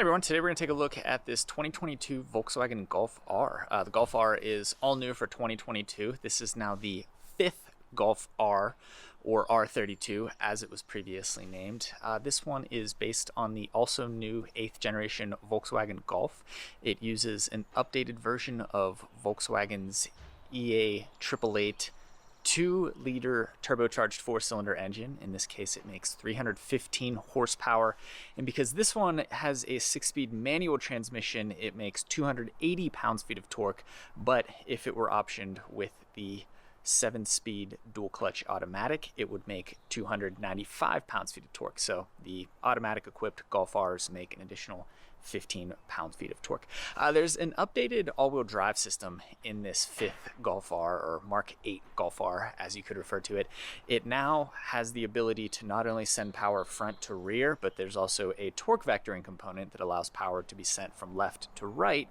Everyone, today we're going to take a look at this 2022 Volkswagen Golf R. The Golf R is all new for 2022. This is now the fifth Golf R, or R32 as it was previously named. This one is based on the also new 8th generation Volkswagen Golf. It uses an updated version of Volkswagen's EA 888 2-liter turbocharged 4-cylinder engine. In this case, it makes 315 horsepower. And because this one has a 6-speed manual transmission, it makes 280 pounds-feet of torque. But if it were optioned with the 7-speed dual-clutch automatic, it would make 295 pounds-feet of torque. So the automatic-equipped Golf Rs make an additional 15 pounds-feet of torque. There's an updated all-wheel drive system in this fifth Golf R, or Mark 8 Golf R, as you could refer to it. It now has the ability to not only send power front to rear, but there's also a torque vectoring component that allows power to be sent from left to right,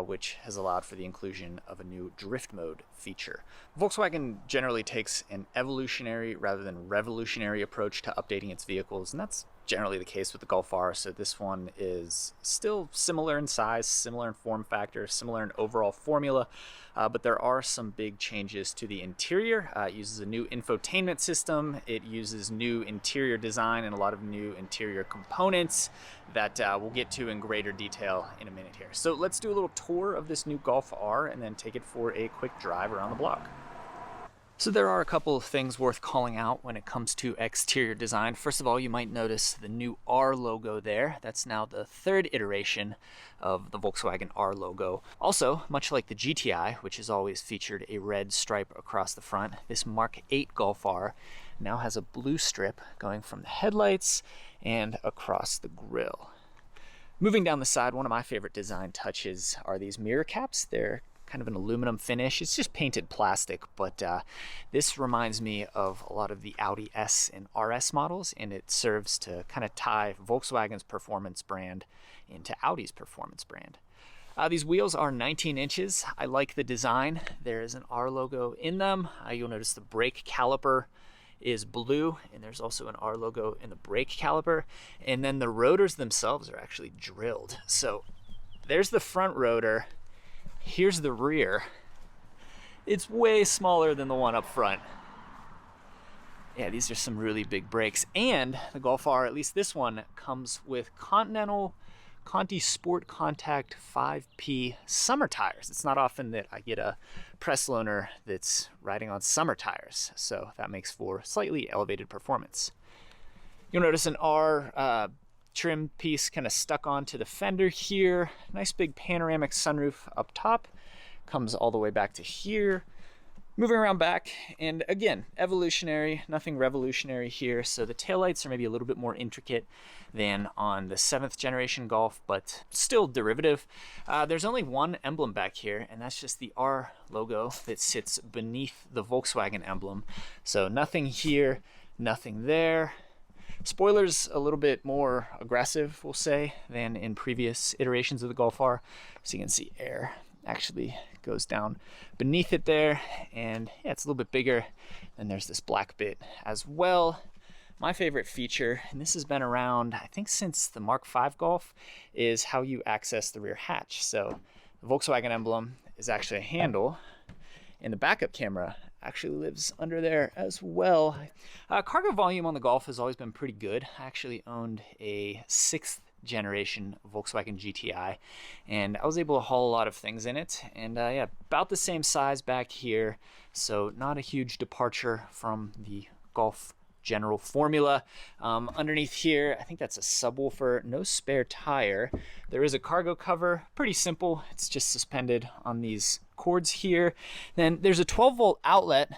which has allowed for the inclusion of a new drift mode feature. Volkswagen generally takes an evolutionary rather than revolutionary approach to updating its vehicles, and that's generally the case with the Golf R. So this one is still similar in size, similar in form factor, similar in overall formula, but there are some big changes to the interior. It uses a new infotainment system. It uses new interior design and a lot of new interior components that we'll get to in greater detail in a minute here. So let's do a little tour of this new Golf R and then take it for a quick drive around the block. So there are a couple of things worth calling out when it comes to exterior design. First of all, you might notice the new R logo there. That's now the third iteration of the Volkswagen R logo. Also, much like the GTI, which has always featured a red stripe across the front, this Mark 8 Golf R now has a blue strip going from the headlights and across the grille. Moving down the side, one of my favorite design touches are these mirror caps. They're kind of an aluminum finish. It's just painted plastic, but this reminds me of a lot of the Audi S and RS models, and it serves to kind of tie Volkswagen's performance brand into Audi's performance brand. These wheels are 19 inches. I like the design. There is an R logo in them. You'll notice the brake caliper is blue, and there's also an R logo in the brake caliper, and then the rotors themselves are actually drilled. So there's the front rotor. Here's the rear. It's way smaller than the one up front. Yeah, these are some really big brakes. And the Golf R, at least this one, comes with Continental Conti Sport Contact 5P summer tires. It's not often that I get a press loaner that's riding on summer tires, so that makes for slightly elevated performance. You'll notice an R trim piece kind of stuck onto the fender here. Nice big panoramic sunroof up top. Comes all the way back to here. Moving around back, and again, evolutionary, nothing revolutionary here. So the taillights are maybe a little bit more intricate than on the 7th generation Golf, but still derivative. There's only one emblem back here, and that's just the R logo that sits beneath the Volkswagen emblem. So nothing here, nothing there. Spoilers a little bit more aggressive, we'll say, than in previous iterations of the Golf R. So you can see air actually goes down beneath it there, and yeah, it's a little bit bigger. And there's this black bit as well. My favorite feature, and this has been around I think since the Mark 5 Golf, is how you access the rear hatch. So the Volkswagen emblem is actually a handle, and the backup camera actually lives under there as well. Cargo volume on the Golf has always been pretty good. I actually owned a 6th generation Volkswagen GTI, and I was able to haul a lot of things in it. And yeah, about the same size back here, so not a huge departure from the Golf general formula. Underneath here, I think that's a subwoofer, no spare tire. There is a cargo cover, pretty simple. It's just suspended on these cords here. Then there's a 12-volt outlet,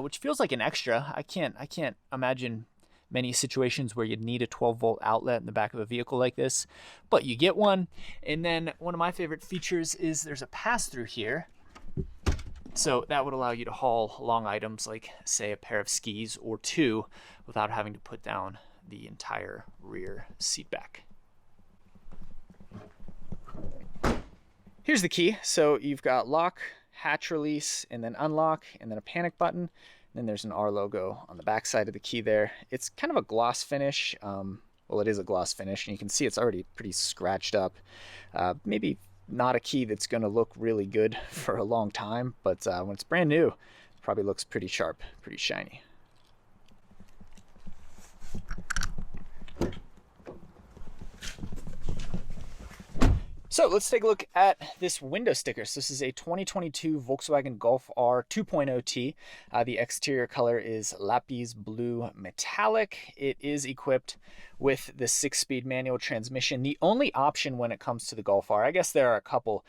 which feels like an extra. I can't imagine many situations where you'd need a 12-volt outlet in the back of a vehicle like this, but you get one. And then one of my favorite features is there's a pass-through here. So that would allow you to haul long items like, say, a pair of skis or two without having to put down the entire rear seat back. Here's the key. So you've got lock, hatch release, and then unlock, and then a panic button. And then there's an R logo on the back side of the key there. It's kind of a gloss finish. well, it is a gloss finish, and you can see it's already pretty scratched up. Maybe not a key that's going to look really good for a long time, but when it's brand new, it probably looks pretty sharp, pretty shiny. So let's take a look at this window sticker. So this is a 2022 Volkswagen Golf R 2.0T. The exterior color is lapis blue metallic. It is equipped with the 6-speed manual transmission. The only option when it comes to the Golf R, I guess there are a couple,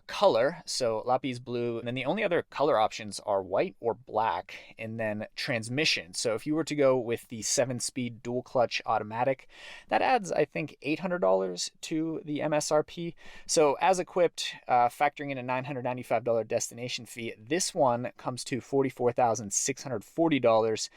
color, so lapis blue, and then the only other color options are white or black, and then transmission. So if you were to go with the 7-speed dual clutch automatic, that adds, I think, $800 to the MSRP. So as equipped, factoring in a $995 destination fee, this one comes to $44,640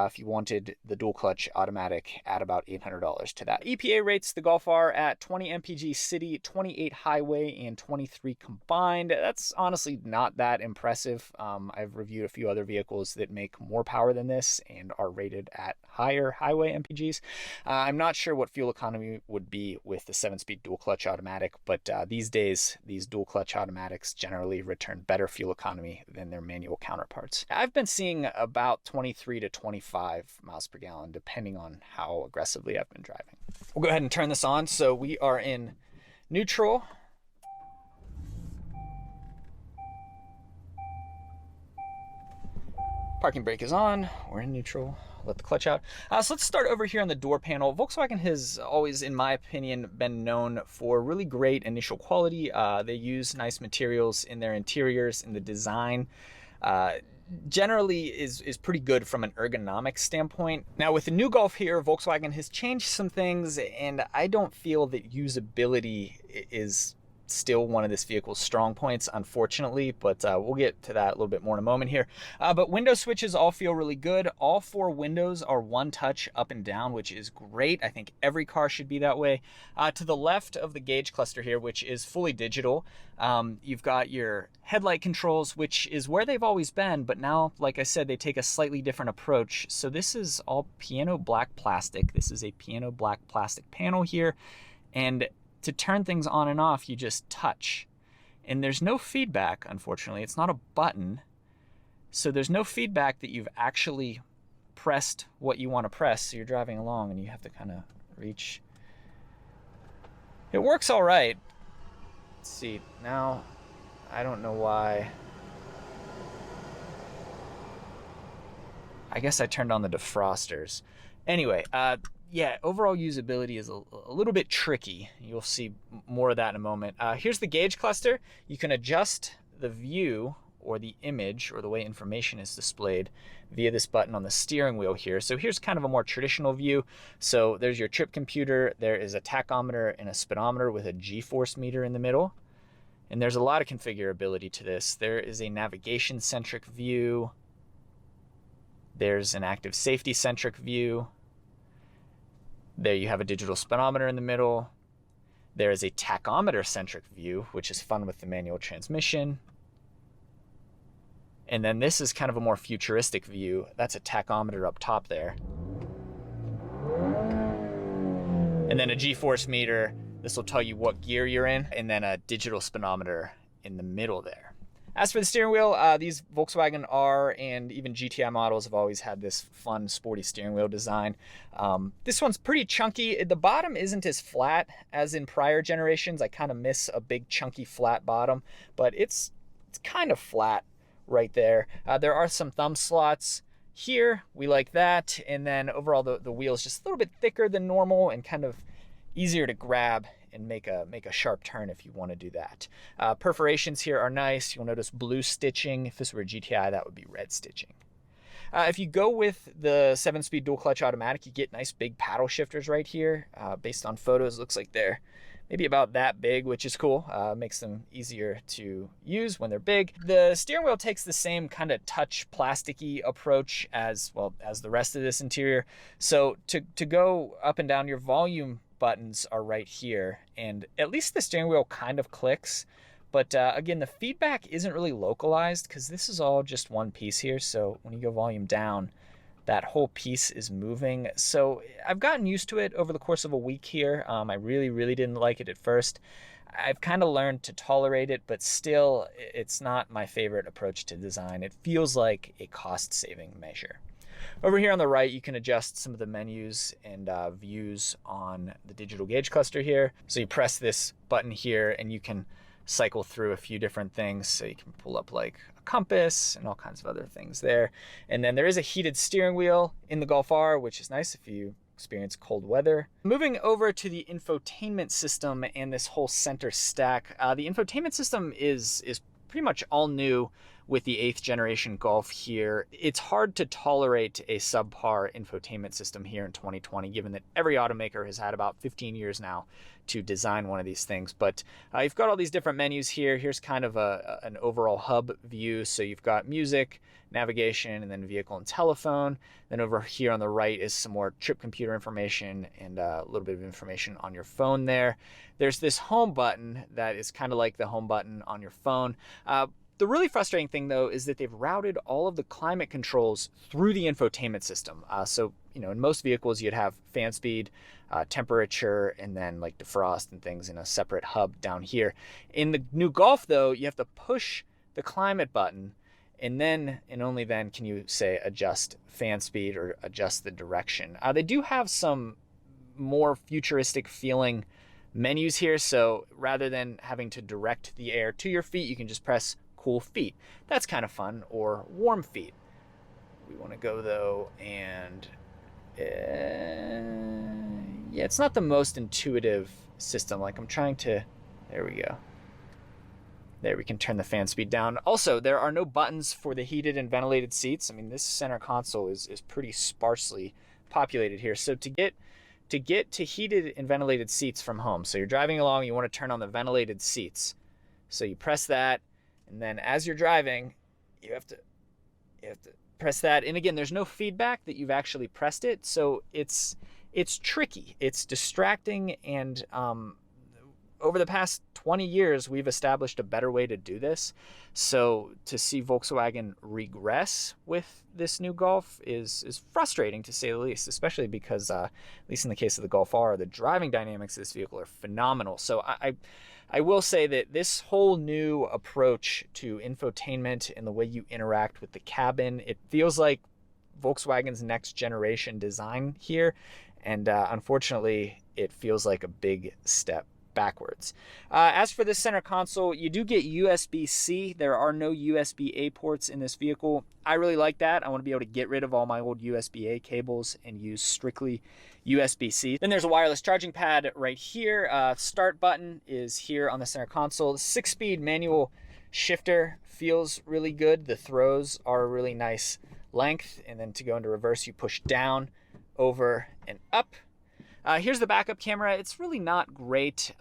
if you wanted the dual clutch automatic at about $800 to that. EPA rates the Golf R at 20 mpg city, 28 highway, and 23 combined. That's honestly not that impressive. I've reviewed a few other vehicles that make more power than this and are rated at higher highway mpgs. I'm not sure what fuel economy would be with the 7-speed dual clutch automatic, but these days these dual clutch automatics generally return better fuel economy than their manual counterparts. I've been seeing about 23 to 25 miles per gallon depending on how aggressively I've been driving. We'll go ahead and turn this on. So we are in neutral. Parking brake is on. We're in neutral. Let the clutch out. So let's start over here on the door panel. Volkswagen has always, in my opinion, been known for really great initial quality. They use nice materials in their interiors, and the design generally is pretty good from an ergonomic standpoint. Now with the new Golf here, Volkswagen has changed some things, and I don't feel that usability is still one of this vehicle's strong points, unfortunately, but we'll get to that a little bit more in a moment here. But window switches all feel really good. All 4 windows are one touch up and down, which is great. I think every car should be that way. To the left of the gauge cluster here, which is fully digital, you've got your headlight controls, which is where they've always been, but now, like I said, they take a slightly different approach. So this is all piano black plastic. This is a piano black plastic panel here, and to turn things on and off, you just touch. And there's no feedback, unfortunately. It's not a button. So there's no feedback that you've actually pressed what you want to press. So you're driving along and you have to kind of reach. It works all right. Let's see. Now, I don't know why. I guess I turned on the defrosters. Anyway, yeah, overall usability is a little bit tricky. You'll see more of that in a moment. Here's the gauge cluster. You can adjust the view or the image or the way information is displayed via this button on the steering wheel here. So here's kind of a more traditional view. So there's your trip computer. There is a tachometer and a speedometer with a G-force meter in the middle. And there's a lot of configurability to this. There is a navigation-centric view. There's an active safety-centric view. There you have a digital speedometer in the middle. There is a tachometer-centric view, which is fun with the manual transmission. And then this is kind of a more futuristic view. That's a tachometer up top there. And then a G-force meter. This will tell you what gear you're in. And then a digital speedometer in the middle there. As for the steering wheel, these Volkswagen R and even GTI models have always had this fun, sporty steering wheel design. This one's pretty chunky. The bottom isn't as flat as in prior generations. I kind of miss a big, chunky, flat bottom, but it's kind of flat right there. There are some thumb slots here. We like that. And then overall, the wheel is just a little bit thicker than normal and kind of easier to grab and make a sharp turn if you want to do that. Perforations here are nice. You'll notice blue stitching. If this were a GTI, that would be red stitching. If you go with the 7-speed dual clutch automatic, you get nice big paddle shifters right here. Based on photos, looks like they're maybe about that big, which is cool. Makes them easier to use when they're big. The steering wheel takes the same kind of touch plasticky approach as well as the rest of this interior. So to go up and down, your volume buttons are right here, and at least the steering wheel kind of clicks, but again, the feedback isn't really localized because this is all just one piece here. So when you go volume down, that whole piece is moving. So I've gotten used to it over the course of a week here. I really didn't like it at first. I've kind of learned to tolerate it, but still, it's not my favorite approach to design. It feels like a cost-saving measure. Over here on the right, you can adjust some of the menus and views on the digital gauge cluster here. So you press this button here and you can cycle through a few different things. So you can pull up like a compass and all kinds of other things there. And then there is a heated steering wheel in the Golf R, which is nice if you experience cold weather. Moving over to the infotainment system and this whole center stack. The infotainment system is pretty much all new with the 8th generation Golf here. It's hard to tolerate a subpar infotainment system here in 2020, given that every automaker has had about 15 years now to design one of these things. But you've got all these different menus here. Here's kind of an overall hub view. So you've got music, navigation, and then vehicle and telephone. Then over here on the right is some more trip computer information and a little bit of information on your phone there. There's this home button that is kind of like the home button on your phone. The really frustrating thing, though, is that they've routed all of the climate controls through the infotainment system. So, in most vehicles, you'd have fan speed, temperature, and then like defrost and things in a separate hub down here. In the new Golf, though, you have to push the climate button, and then and only then can you say adjust fan speed or adjust the direction. They do have some more futuristic feeling menus here. So rather than having to direct the air to your feet, you can just press cool feet. That's kind of fun. Or warm feet. We want to go though, and yeah, it's not the most intuitive system. Like I'm trying to, there we go. There, we can turn the fan speed down. Also, there are no buttons for the heated and ventilated seats. I mean, this center console is pretty sparsely populated here. So to get to heated and ventilated seats from home, so you're driving along, you want to turn on the ventilated seats. So you press that, and then as you're driving, you have to press that. And again, there's no feedback that you've actually pressed it, so it's tricky. It's distracting, and over the past 20 years, we've established a better way to do this. So to see Volkswagen regress with this new Golf is frustrating, to say the least, especially because, at least in the case of the Golf R, the driving dynamics of this vehicle are phenomenal. So I will say that this whole new approach to infotainment and the way you interact with the cabin, it feels like Volkswagen's next generation design here. And unfortunately, it feels like a big step backwards. As for this center console, you do get USB-C. There are no USB-A ports in this vehicle. I really like that. I want to be able to get rid of all my old USB-A cables and use strictly USB-C. Then there's a wireless charging pad right here. Start button is here on the center console. The 6-speed manual shifter feels really good. The throws are a really nice length. And then to go into reverse, you push down, over, and up. Here's the backup camera. It's really not great.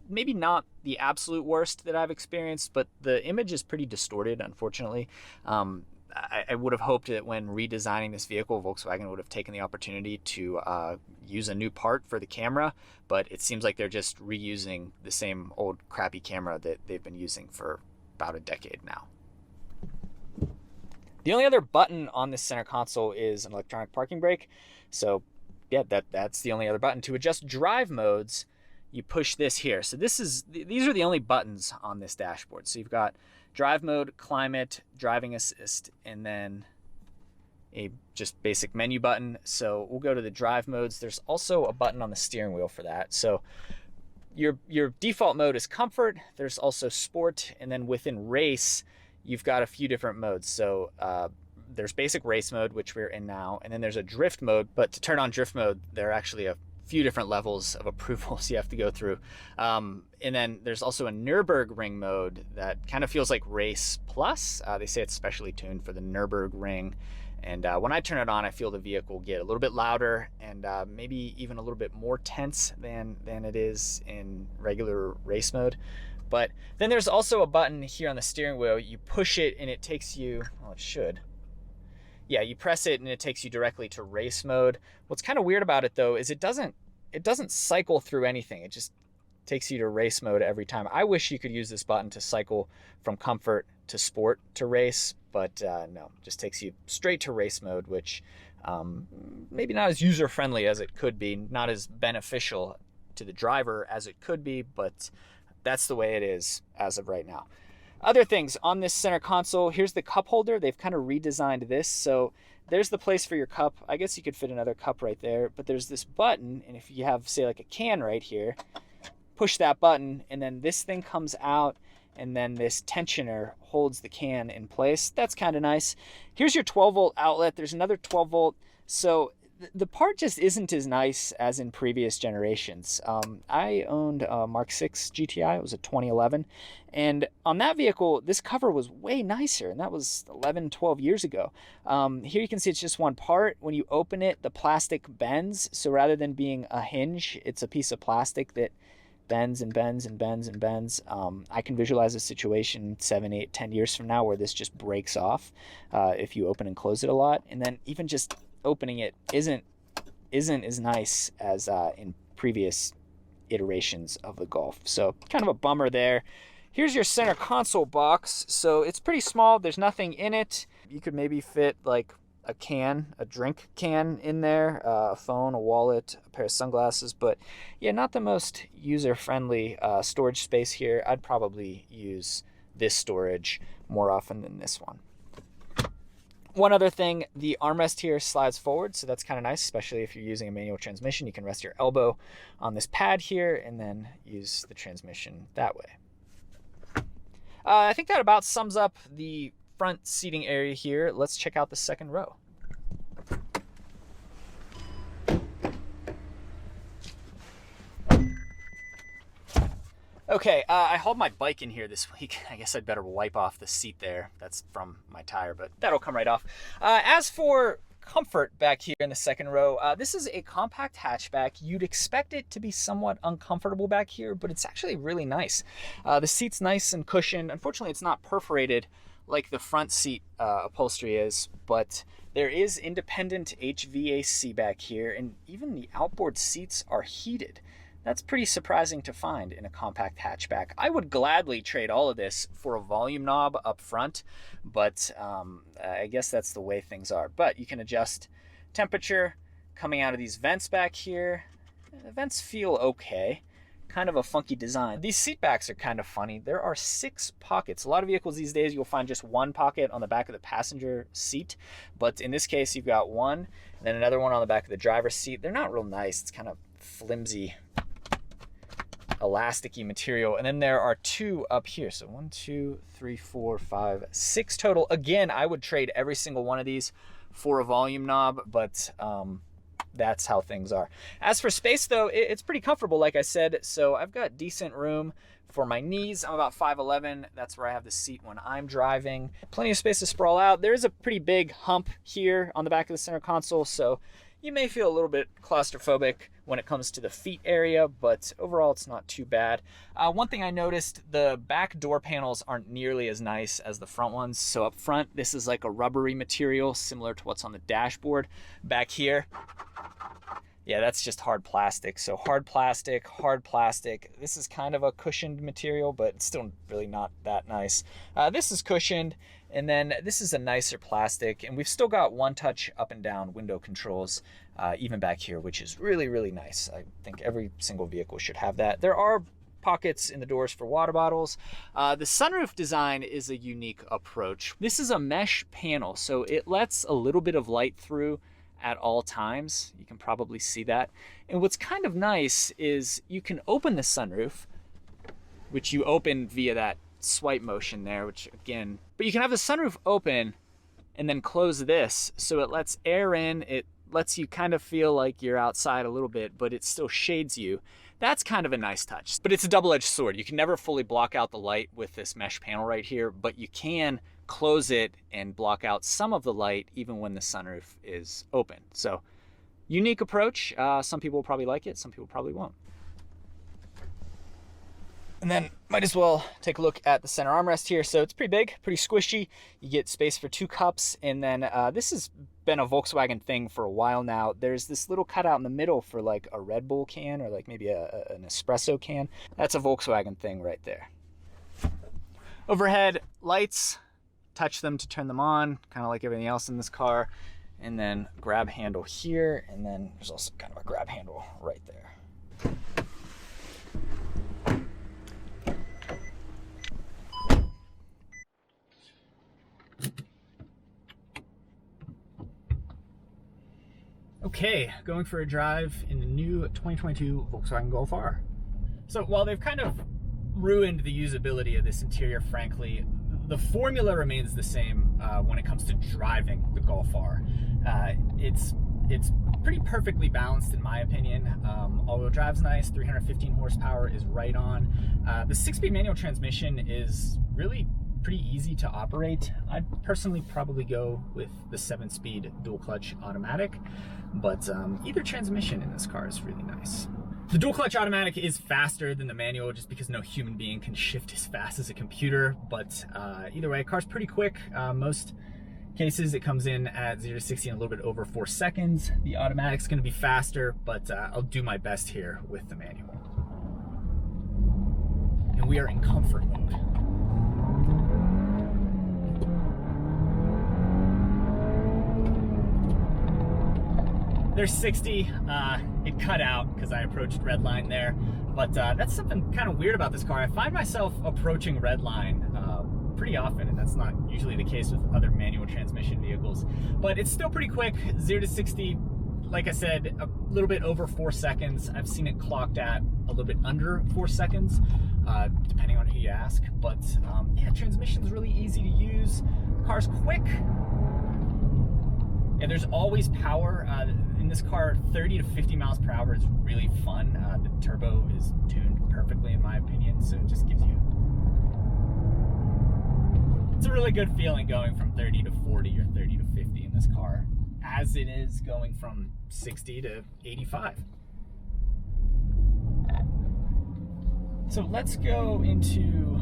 Maybe not the absolute worst that I've experienced, but the image is pretty distorted, unfortunately. I would have hoped that when redesigning this vehicle, Volkswagen would have taken the opportunity to use a new part for the camera, but it seems like they're just reusing the same old crappy camera that they've been using for about a decade now. The only other button on this center console is an electronic parking brake. So yeah, that's the only other button. To adjust drive modes, you push this here. So these are the only buttons on this dashboard. So you've got drive mode, climate, driving assist, and then a just basic menu button. So we'll go to the drive modes. There's also a button on the steering wheel for that. So your default mode is comfort. There's also sport, and then within race, you've got a few different modes. So there's basic race mode, which we're in now, and then there's a drift mode. But to turn on drift mode, there are actually a few different levels of approvals you have to go through. And then there's also a Nürburgring mode that kind of feels like Race Plus. They say it's specially tuned for the Nürburgring. And when I turn it on, I feel the vehicle get a little bit louder and maybe even a little bit more tense than it is in regular race mode. But then there's also a button here on the steering wheel. You push it and it takes you, well, it should. Yeah, you press it and it takes you directly to race mode. What's kind of weird about it though is it doesn't cycle through anything. It just takes you to race mode every time. I wish you could use this button to cycle from comfort to sport to race, but no, just takes you straight to race mode, which maybe not as user-friendly as it could be, not as beneficial to the driver as it could be, but that's the way it is as of right now. Other things on this center console, here's the cup holder. They've kind of redesigned this, so there's the place for your cup. I guess you could fit another cup right there, but there's this button, and if you have, say, like a can right here, push that button, and then this thing comes out, and then this tensioner holds the can in place. That's kind of nice. Here's your 12-volt outlet. There's another 12-volt. So the part just isn't as nice as in previous generations. I owned a Mark 6 GTI. It was a 2011. And on that vehicle, this cover was way nicer, and that was 11, 12 years ago. Here you can see it's just one part. When you open it, the plastic bends. So rather than being a hinge, it's a piece of plastic that bends and bends and bends and bends. I can visualize a situation 7, 8, 10 years from now where this just breaks off if you open and close it a lot. And then even just opening it isn't as nice as in previous iterations of the Golf. So kind of a bummer there. Here's your center console box. So it's pretty small. There's nothing in it. You could maybe fit like a drink can in there, a phone, a wallet, a pair of sunglasses, but yeah, not the most user-friendly storage space here. I'd probably use this storage more often than this one. One other thing, the armrest here slides forward, so that's kind of nice, especially if you're using a manual transmission. You can rest your elbow on this pad here and then use the transmission that way. I think that about sums up the front seating area here. Let's check out the second row. Okay, I hauled my bike in here this week. I guess I'd better wipe off the seat there. That's from my tire, but that'll come right off. As for comfort back here in the second row, this is a compact hatchback. You'd expect it to be somewhat uncomfortable back here, but it's actually really nice. The seat's nice and cushioned. Unfortunately, it's not perforated like the front seat upholstery is, but there is independent HVAC back here, and even the outboard seats are heated. That's pretty surprising to find in a compact hatchback. I would gladly trade all of this for a volume knob up front, but I guess that's the way things are. But you can adjust temperature coming out of these vents back here. The vents feel okay. Kind of a funky design. These seat backs are kind of funny. There are 6 pockets. A lot of vehicles these days, you'll find just one pocket on the back of the passenger seat. But in this case, you've got one, and then another one on the back of the driver's seat. They're not real nice. It's kind of flimsy, elasticy material. And then there are 2 up here. So 1, 2, 3, 4, 5, 6 total. Again, I would trade every single one of these for a volume knob, but that's how things are. As for space though, it's pretty comfortable, like I said. So I've got decent room for my knees. I'm about 5'11". That's where I have the seat when I'm driving. Plenty of space to sprawl out. There is a pretty big hump here on the back of the center console, so you may feel a little bit claustrophobic when it comes to the feet area, but overall it's not too bad. One thing I noticed, the back door panels aren't nearly as nice as the front ones. So up front, this is like a rubbery material similar to what's on the dashboard. Back here, yeah, that's just hard plastic. So hard plastic, hard plastic. This is kind of a cushioned material, but it's still really not that nice. This is cushioned, and then this is a nicer plastic, and we've still got one touch up and down window controls even back here, which is really, really nice. I think every single vehicle should have that. There are pockets in the doors for water bottles. The sunroof design is a unique approach. This is a mesh panel, so it lets a little bit of light through at all times. You can probably see that. And what's kind of nice is you can open the sunroof, which you open via that swipe motion there, which again, but you can have the sunroof open and then close this, so it lets air in. It lets you kind of feel like you're outside a little bit, but it still shades you. That's kind of a nice touch, but it's a double-edged sword. You can never fully block out the light with this mesh panel right here, but you can close it and block out some of the light even when the sunroof is open. So unique approach. Some people will probably like it, some people probably won't. And then might as well take a look at the center armrest here. So it's pretty big, pretty squishy. You get space for 2 cups. And then this has been a Volkswagen thing for a while now. There's this little cutout in the middle for like a Red Bull can or like maybe an espresso can. That's a Volkswagen thing right there. Overhead lights, touch them to turn them on, kind of like everything else in this car. And then grab handle here, and then there's also kind of a grab handle right there. Okay, going for a drive in the new 2022 Volkswagen Golf R. So while they've kind of ruined the usability of this interior, frankly, the formula remains the same when it comes to driving the Golf R. It's pretty perfectly balanced in my opinion. All-wheel drive's nice, 315 horsepower is right on. The 6-speed manual transmission is really pretty easy to operate. I'd personally probably go with the 7-speed dual clutch automatic, but either transmission in this car is really nice. The dual clutch automatic is faster than the manual just because no human being can shift as fast as a computer, but either way, car's pretty quick. Most cases it comes in at 0 to 60 in a little bit over 4 seconds. The automatic's going to be faster, but I'll do my best here with the manual. And we are in comfort mode. There's 60, it cut out because I approached red line there, but that's something kind of weird about this car. I find myself approaching red line pretty often, and that's not usually the case with other manual transmission vehicles, but it's still pretty quick. 0 to 60, like I said, a little bit over 4 seconds. I've seen it clocked at a little bit under 4 seconds, depending on who you ask, but yeah, transmission's really easy to use. The car's quick. Yeah, there's always power. In this car, 30 to 50 miles per hour is really fun. The turbo is tuned perfectly in my opinion, so it just gives you... It's a really good feeling going from 30 to 40 or 30 to 50 in this car, as it is going from 60 to 85. So let's go into...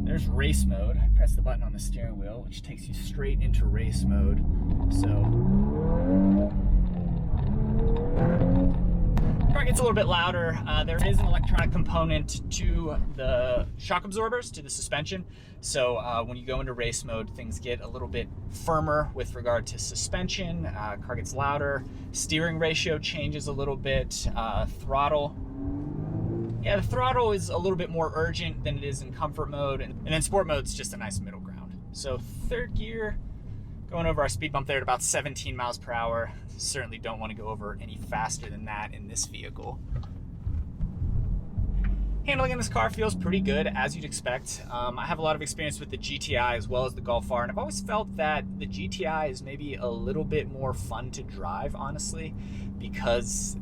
There's race mode. Press the button on the steering wheel, which takes you straight into race mode. So car gets a little bit louder. There is an electronic component to the shock absorbers, to the suspension. So when you go into race mode, things get a little bit firmer with regard to suspension. Car gets louder. Steering ratio changes a little bit. Throttle. Yeah, the throttle is a little bit more urgent than it is in comfort mode. And then sport mode's just a nice middle ground. So third gear, going over our speed bump there at about 17 miles per hour. Certainly don't want to go over any faster than that in this vehicle. Handling in this car feels pretty good, as you'd expect. I have a lot of experience with the GTI as well as the Golf R, and I've always felt that the GTI is maybe a little bit more fun to drive, honestly, because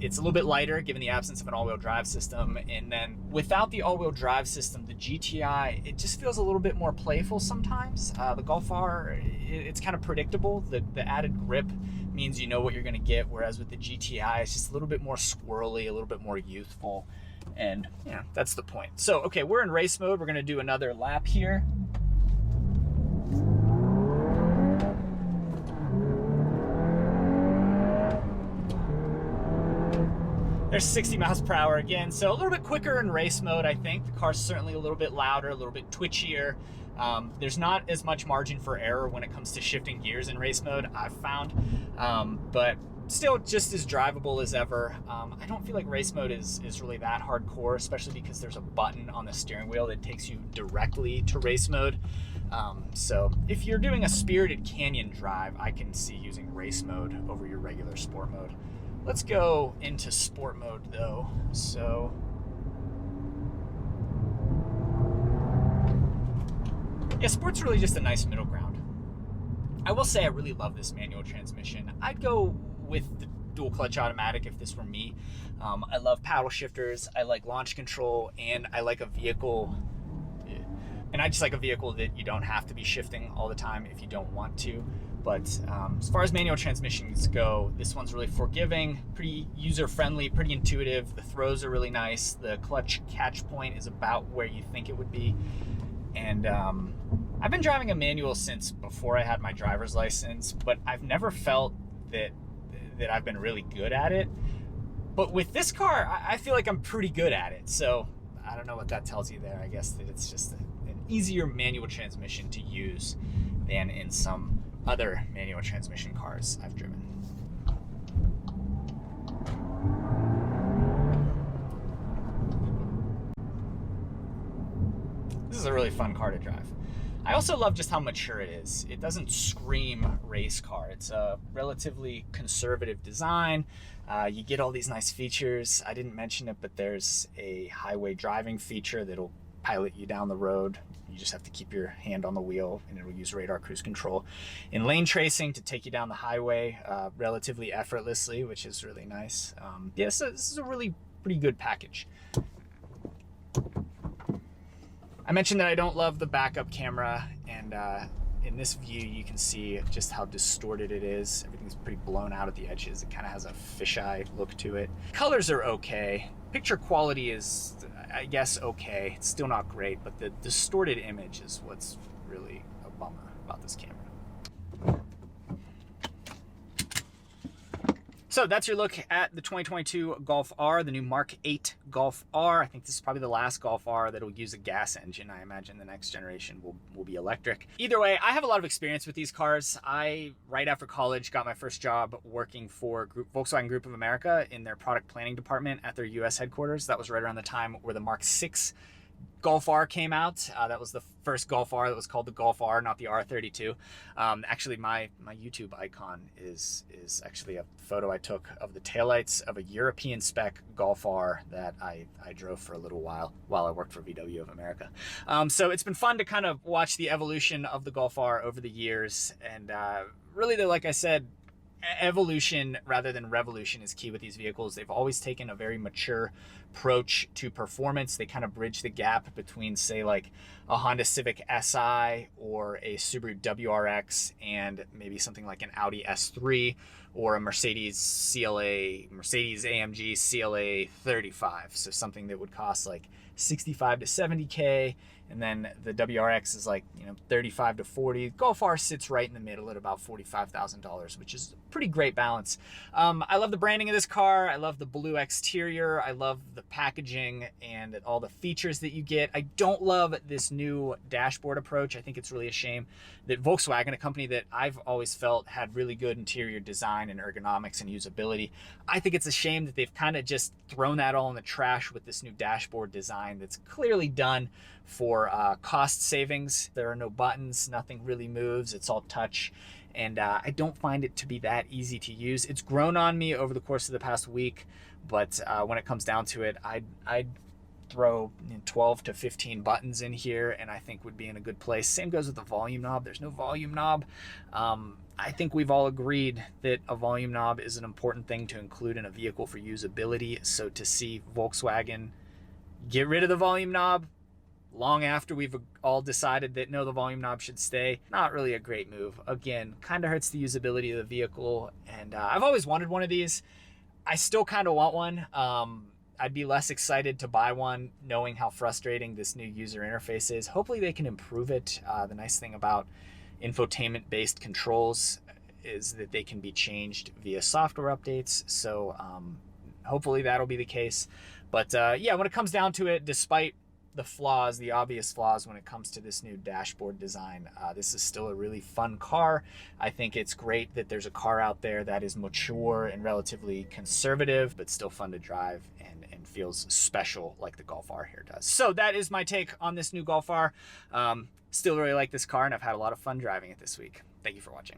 it's a little bit lighter given the absence of an all-wheel drive system, and then without the all-wheel drive system, the GTI, it just feels a little bit more playful sometimes. The Golf R, it's kind of predictable. The added grip means you know what you're going to get, whereas with the GTI, it's just a little bit more squirrely, a little bit more youthful, and yeah, that's the point. So, okay, we're in race mode. We're going to do another lap here. There's 60 miles per hour again, so a little bit quicker in race mode, I think. The car's certainly a little bit louder, a little bit twitchier. There's not as much margin for error when it comes to shifting gears in race mode, I've found, but still just as drivable as ever. I don't feel like race mode is really that hardcore, especially because there's a button on the steering wheel that takes you directly to race mode. So if you're doing a spirited canyon drive, I can see using race mode over your regular sport mode. Let's go into sport mode though. So yeah, sport's really just a nice middle ground. I will say I really love this manual transmission. I'd go with the dual clutch automatic if this were me. I love paddle shifters, I like launch control, and I like a vehicle, and I just like a vehicle that you don't have to be shifting all the time if you don't want to. But as far as manual transmissions go, this one's really forgiving, pretty user-friendly, pretty intuitive. The throws are really nice. The clutch catch point is about where you think it would be. And I've been driving a manual since before I had my driver's license, but I've never felt that I've been really good at it. But with this car, I feel like I'm pretty good at it. So I don't know what that tells you there. I guess that it's just an easier manual transmission to use than in some other manual transmission cars I've driven. This is a really fun car to drive. I also love just how mature it is. It doesn't scream race car. It's a relatively conservative design. You get all these nice features. I didn't mention it, but there's a highway driving feature that'll pilot you down the road. You just have to keep your hand on the wheel and it'll use radar cruise control. In lane tracing to take you down the highway relatively effortlessly, which is really nice. Yeah, so this is a really pretty good package. I mentioned that I don't love the backup camera, and in this view you can see just how distorted it is. Everything's pretty blown out at the edges. It kind of has a fisheye look to it. Colors are okay. Picture quality is, I guess, okay. It's still not great, but the distorted image is what's really a bummer about this camera. So that's your look at the 2022 Golf R, the new Mark 8 Golf R. I think this is probably the last Golf R that'll use a gas engine. I imagine the next generation will be electric. Either way, I have a lot of experience with these cars. I, right after college, got my first job working for Volkswagen Group of America in their product planning department at their US headquarters. That was right around the time where the Mark 6 Golf R came out. That was the first Golf R that was called the Golf R, not the R32. Actually, my YouTube icon is actually a photo I took of the taillights of a European spec Golf R that I drove for a little while I worked for VW of America. So it's been fun to kind of watch the evolution of the Golf R over the years. And really, like I said, evolution rather than revolution is key with these vehicles. They've always taken a very mature approach to performance. They kind of bridge the gap between, say, like a Honda Civic Si or a Subaru WRX and maybe something like an Audi S3 or a Mercedes AMG CLA 35. So something that would cost like 65 to 70K, and then the WRX is like, 35 to 40. Golf R sits right in the middle at about $45,000, which is a pretty great balance. I love the branding of this car. I love the blue exterior. I love the packaging and all the features that you get. I don't love this new dashboard approach. I think it's really a shame that Volkswagen, a company that I've always felt had really good interior design and ergonomics and usability, I think it's a shame that they've kind of just thrown that all in the trash with this new dashboard design that's clearly done for cost savings. There are no buttons, nothing really moves, it's all touch, and I don't find it to be that easy to use. It's grown on me over the course of the past week, but when it comes down to it, I'd throw 12 to 15 buttons in here and I think would be in a good place. Same goes with the volume knob. There's no volume knob. I think we've all agreed that a volume knob is an important thing to include in a vehicle for usability. So to see Volkswagen get rid of the volume knob long after we've all decided that no, the volume knob should stay, not really a great move. Again, kind of hurts the usability of the vehicle, and I've always wanted one of these. I still kind of want one. I'd be less excited to buy one knowing how frustrating this new user interface is. Hopefully they can improve it. The nice thing about infotainment based controls is that they can be changed via software updates, so hopefully that'll be the case. But yeah, when it comes down to it, despite the flaws, the obvious flaws when it comes to this new dashboard design, this is still a really fun car. I think it's great that there's a car out there that is mature and relatively conservative, but still fun to drive and feels special like the Golf R here does. So that is my take on this new Golf R. Still really like this car, and I've had a lot of fun driving it this week. Thank you for watching.